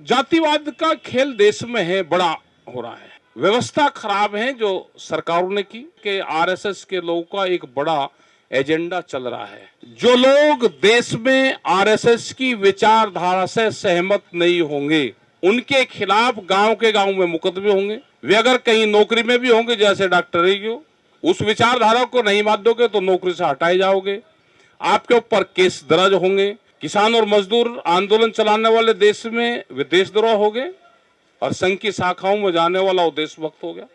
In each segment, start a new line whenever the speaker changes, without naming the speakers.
जातिवाद का खेल देश में है, बड़ा हो रहा है। व्यवस्था खराब है जो सरकारों ने की कि आरएसएस के लोगों का एक बड़ा एजेंडा चल रहा है। जो लोग देश में आरएसएस की विचारधारा से सहमत नहीं होंगे उनके खिलाफ गांव के गांव में मुकदमे होंगे। वे अगर कहीं नौकरी में भी होंगे, जैसे डॉक्टरी की, उस विचारधारा को नहीं मानोगे तो नौकरी से हटाए जाओगे, आपके ऊपर केस दर्ज होंगे। किसान और मजदूर आंदोलन चलाने वाले देश में वे देशद्रोह हो गए और संघ की शाखाओं में जाने वाला वो देशभक्त हो गया।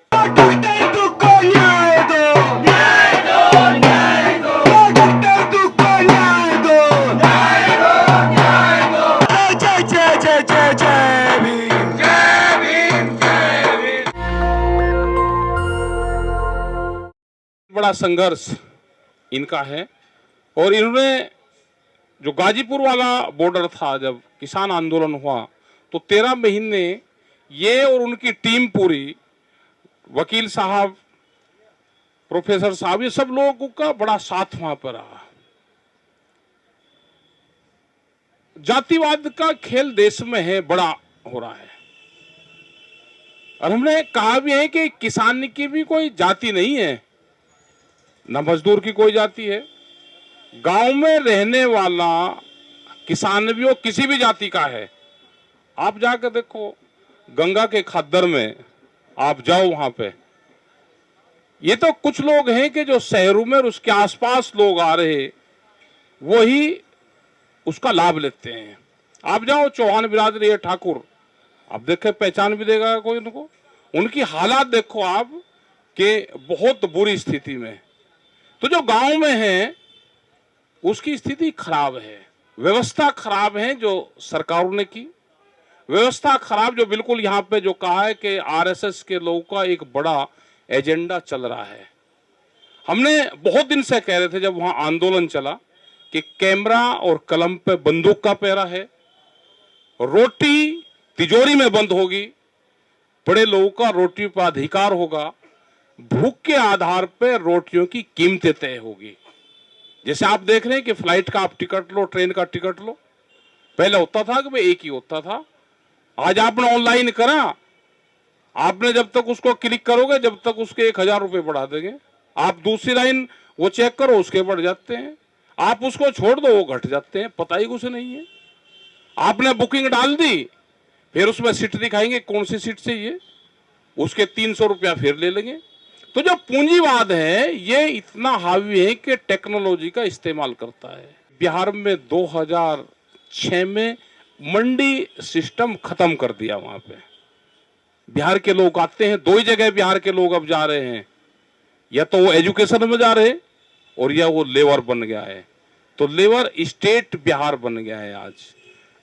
बड़ा संघर्ष इनका है और इन्होंने जो गाजीपुर वाला बॉर्डर था, जब किसान आंदोलन हुआ तो 13 महीने ये और उनकी टीम पूरी, वकील साहब, प्रोफेसर साहब, ये सब लोगों का बड़ा साथ वहां पर रहा। जातिवाद का खेल देश में है, बड़ा हो रहा है। और हमने कहा भी है कि किसान की भी कोई जाति नहीं है, ना मजदूर की कोई जाति है। गांव में रहने वाला किसान भी हो, किसी भी जाति का है। आप जाकर देखो गंगा के खद्दर में, आप जाओ वहां पे, ये तो कुछ लोग हैं कि जो शहरों में और उसके आसपास लोग आ रहे वही उसका लाभ लेते हैं। आप जाओ चौहान बिरादरी है, ठाकुर, आप देखे पहचान भी देगा कोई उनको। उनकी हालात देखो आप कि बहुत बुरी स्थिति में। तो जो गांव में है उसकी स्थिति खराब है। व्यवस्था खराब है जो सरकारों ने की, व्यवस्था खराब जो बिल्कुल यहाँ पे जो कहा है कि आरएसएस के लोगों का एक बड़ा एजेंडा चल रहा है। हमने बहुत दिन से कह रहे थे जब वहां आंदोलन चला कि कैमरा और कलम पे बंदूक का पहरा है, रोटी तिजोरी में बंद होगी, बड़े लोगों का रोटी पर अधिकार होगा, भूख के आधार पर रोटियों की कीमतें तय होगी। जैसे आप देख रहे हैं कि फ्लाइट का आप टिकट लो, ट्रेन का टिकट लो, पहले होता था कि भाई एक ही होता था। आज आपने ऑनलाइन करा, आपने जब तक उसको क्लिक करोगे जब तक उसके 1000 रुपए बढ़ा देंगे। आप दूसरी लाइन वो चेक करो, उसके बढ़ जाते हैं। आप उसको छोड़ दो, वो घट जाते हैं, पता ही कुछ नहीं है। आपने बुकिंग डाल दी, फिर उसमें सीट दिखाएंगे, कौन सी सीट चाहिए, उसके 300 रुपया फिर ले लेंगे। तो जो पूंजीवाद है ये इतना हावी है कि टेक्नोलॉजी का इस्तेमाल करता है। बिहार में 2006 में मंडी सिस्टम खत्म कर दिया। वहां पे बिहार के लोग आते हैं, दो ही जगह बिहार के लोग अब जा रहे हैं, या तो वो एजुकेशन में जा रहे और या वो लेबर बन गया है। तो लेबर स्टेट बिहार बन गया है आज।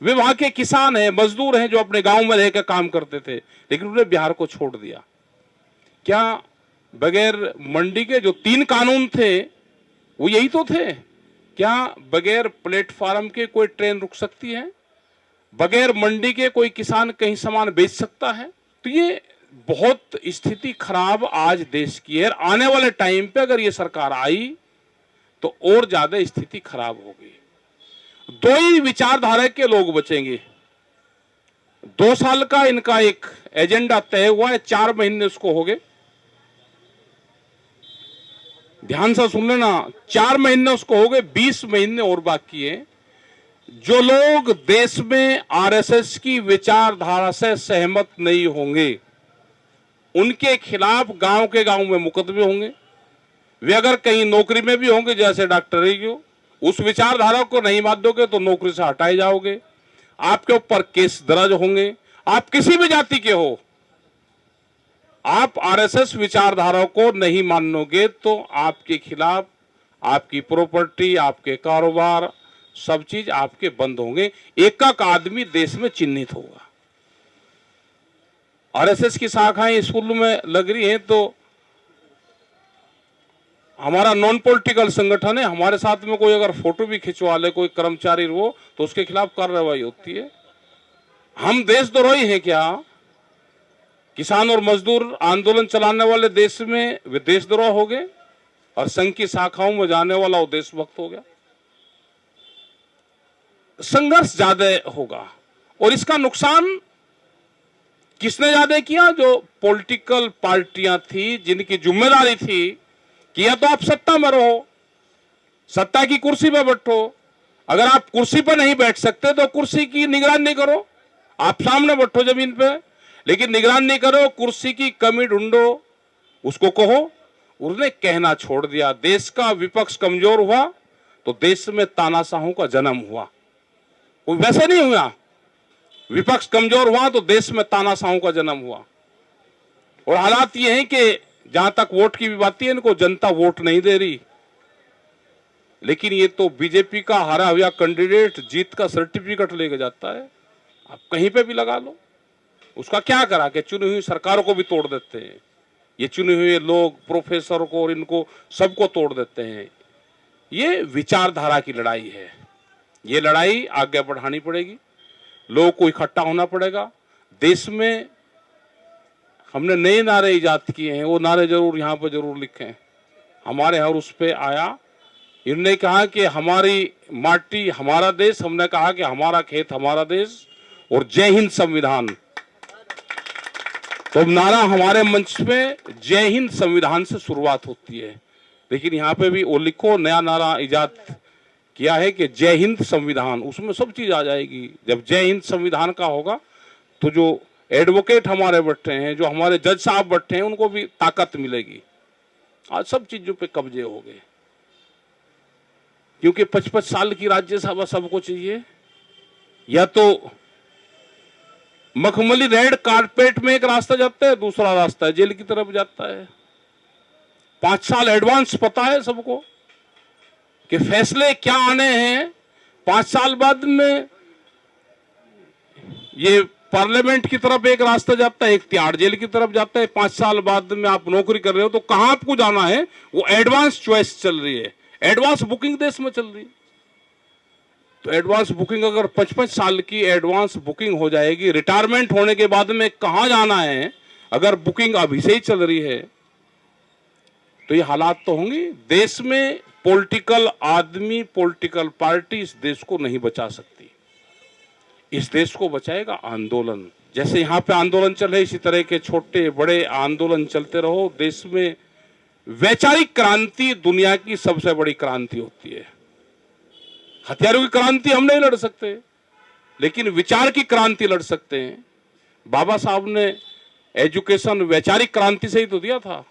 वे वहां के किसान हैं, मजदूर हैं जो अपने गांव में रहकर काम करते थे, लेकिन उन्होंने बिहार को छोड़ दिया। क्या बगैर मंडी के जो 3 कानून थे वो यही तो थे? क्या बगैर प्लेटफार्म के कोई ट्रेन रुक सकती है? बगैर मंडी के कोई किसान कहीं सामान बेच सकता है? तो ये बहुत स्थिति खराब आज देश की है। आने वाले टाइम पे अगर ये सरकार आई तो और ज्यादा स्थिति खराब होगी। 2 ही विचारधारा के लोग बचेंगे। 2 साल का इनका एक एजेंडा तय हुआ है, 4 महीने उसको हो गए। ध्यान से सुन लेना, 4 महीने उसको हो गए, 20 महीने और बाकी है। जो लोग देश में आरएसएस की विचारधारा से सहमत नहीं होंगे उनके खिलाफ गांव के गांव में मुकदमे होंगे। वे अगर कहीं नौकरी में भी होंगे, जैसे डॉक्टरी की, उस विचारधारा को नहीं मानोगे तो नौकरी से हटाए जाओगे, आपके ऊपर केस दर्ज होंगे। आप किसी भी जाति के हो, आप आरएसएस विचारधारा को नहीं मानोगे तो आपके खिलाफ आपकी प्रॉपर्टी, आपके कारोबार, सब चीज आपके बंद होंगे। एक आदमी देश में चिन्हित होगा। आरएसएस की शाखाएं स्कूल में लग रही हैं तो हमारा नॉन पॉलिटिकल संगठन है, हमारे साथ में कोई अगर फोटो भी खिंचवा ले कोई कर्मचारी हो तो उसके खिलाफ कार्रवाई होती है। हम देशद्रोही हैं क्या? किसान और मजदूर आंदोलन चलाने वाले देश में वे देशद्रोह हो गए और संघ की शाखाओं में जाने वाला वो देशभक्त हो गया। संघर्ष ज्यादा होगा और इसका नुकसान किसने ज्यादा किया? जो पॉलिटिकल पार्टियां थी, जिनकी जिम्मेदारी थी कि या तो आप सत्ता में रहो, सत्ता की कुर्सी पे बैठो, अगर आप कुर्सी पर नहीं बैठ सकते तो कुर्सी की निगरानी करो, आप सामने बैठो जमीन पे, लेकिन निगरानी करो, कुर्सी की कमी ढूंढो, उसको कहो। उसने कहना छोड़ दिया। देश का विपक्ष कमजोर हुआ तो देश में तानाशाहों का जन्म हुआ। वो वैसे नहीं हुआ, विपक्ष कमजोर हुआ तो देश में तानाशाहों का जन्म हुआ। और हालात ये हैं कि जहां तक वोट की भी बात है, इनको जनता वोट नहीं दे रही, लेकिन ये तो बीजेपी का हारा हुआ कैंडिडेट जीत का सर्टिफिकेट लेके जाता है। आप कहीं पे भी लगा लो, उसका क्या करा कि चुनी हुई सरकारों को भी तोड़ देते हैं, ये चुने हुए लोग प्रोफेसर को और इनको सबको तोड़ देते हैं। ये विचारधारा की लड़ाई है, ये लड़ाई आगे बढ़ानी पड़ेगी, लोगों को इकट्ठा होना पड़ेगा। देश में हमने नए नारे इजाद किए हैं, वो नारे जरूर यहाँ पर जरूर लिखें। हमारे यहाँ उस पे आया, इन्होंने कहा कि हमारी माटी हमारा देश, हमने कहा कि हमारा खेत हमारा देश, और जय हिंद संविधान। तो नारा हमारे मंच में जय हिंद संविधान से शुरुआत होती है, लेकिन यहाँ पे भी वो लिखो, नया नारा इजाद किया है कि जय हिंद संविधान, उसमें सब चीज आ जाएगी। जब जय हिंद संविधान का होगा तो जो एडवोकेट हमारे बैठे हैं, जो हमारे जज साहब बैठे हैं, उनको भी ताकत मिलेगी। आज सब चीजों पे कब्जे हो गए, क्योंकि 55 साल की राज्यसभा सबको चाहिए, या तो मखमली रेड कारपेट में एक रास्ता जाता है, दूसरा रास्ता जेल की तरफ जाता है। 5 साल एडवांस पता है सबको कि फैसले क्या आने हैं। 5 साल बाद में ये पार्लियामेंट की तरफ एक रास्ता जाता है, एक तिहाड़ जेल की तरफ जाता है। 5 साल बाद में आप नौकरी कर रहे हो तो कहां आपको जाना है, वो एडवांस चॉइस चल रही है, एडवांस बुकिंग देश में चल रही है। तो एडवांस बुकिंग अगर 55 साल की एडवांस बुकिंग हो जाएगी, रिटायरमेंट होने के बाद में कहां जाना है, अगर बुकिंग अभी से ही चल रही है, तो ये हालात तो होंगे। देश में पॉलिटिकल आदमी, पॉलिटिकल पार्टी इस देश को नहीं बचा सकती। इस देश को बचाएगा आंदोलन। जैसे यहाँ पे आंदोलन चल रहे, इसी तरह के छोटे बड़े आंदोलन चलते रहो। देश में वैचारिक क्रांति दुनिया की सबसे बड़ी क्रांति होती है। हथियारों की क्रांति हम नहीं लड़ सकते, लेकिन विचार की क्रांति लड़ सकते हैं। बाबा साहब ने एजुकेशन वैचारिक क्रांति से ही तो दिया था।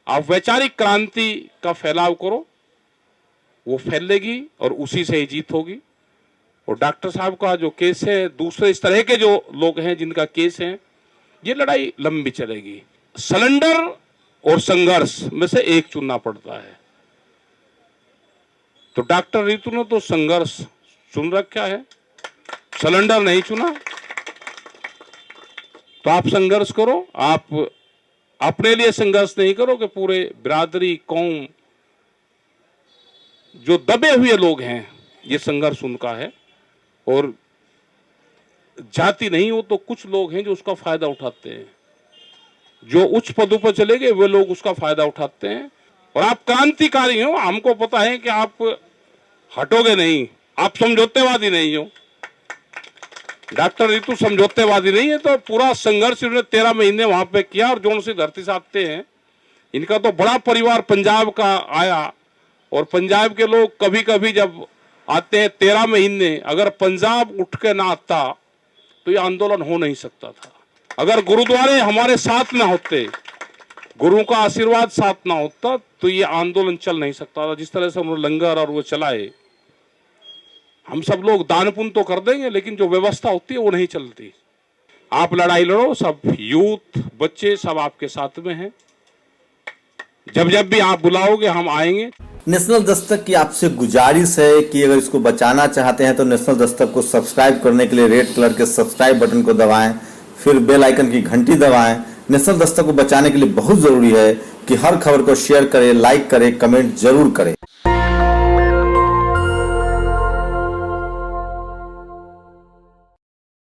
आप वैचारिक क्रांति का फैलाव करो, वो फैलेगी और उसी से ही जीत होगी। और डॉक्टर साहब का जो केस है, दूसरे इस तरह के जो लोग हैं जिनका केस है, ये लड़ाई लंबी चलेगी। सरेंडर और संघर्ष में से एक चुनना पड़ता है। तो डॉक्टर रितु ने तो संघर्ष चुन रखा है, सरेंडर नहीं चुना। तो आप संघर्ष करो, आप अपने लिए संघर्ष नहीं करो कि पूरे बिरादरी कौम जो दबे हुए लोग हैं, ये संघर्ष उनका है। और जाति नहीं हो तो कुछ लोग हैं जो उसका फायदा उठाते हैं, जो उच्च पदों पर चले गए वे लोग उसका फायदा उठाते हैं। और आप क्रांतिकारी हो, हमको पता है कि आप हटोगे नहीं, आप समझौतेवादी नहीं हो। डॉक्टर रितु समझौतेवादी नहीं है, तो पूरा संघर्ष इन्होंने 13 महीने वहां पे किया। और जो सी धरती से आते हैं, इनका तो बड़ा परिवार पंजाब का आया, और पंजाब के लोग कभी कभी जब आते हैं 13 महीने, अगर पंजाब उठ के ना आता तो ये आंदोलन हो नहीं सकता था। अगर गुरुद्वारे हमारे साथ ना होते, गुरु का आशीर्वाद साथ ना होता, तो ये आंदोलन चल नहीं सकता था। जिस तरह से उन्होंने लंगर और वो चलाए, हम सब लोग दान पुण्य तो कर देंगे, लेकिन जो व्यवस्था होती है वो नहीं चलती। आप लड़ाई लड़ो, सब यूथ बच्चे सब आपके साथ में हैं। जब जब भी आप बुलाओगे हम आएंगे।
नेशनल दस्तक की आपसे गुजारिश है कि अगर इसको बचाना चाहते हैं तो नेशनल दस्तक को सब्सक्राइब करने के लिए रेड कलर के सब्सक्राइब बटन को दबाएं, फिर बेल आइकन की घंटी दबाएं। नेशनल दस्तक को बचाने के लिए बहुत जरूरी है कि हर खबर को शेयर करें, लाइक करें, कमेंट जरूर करें।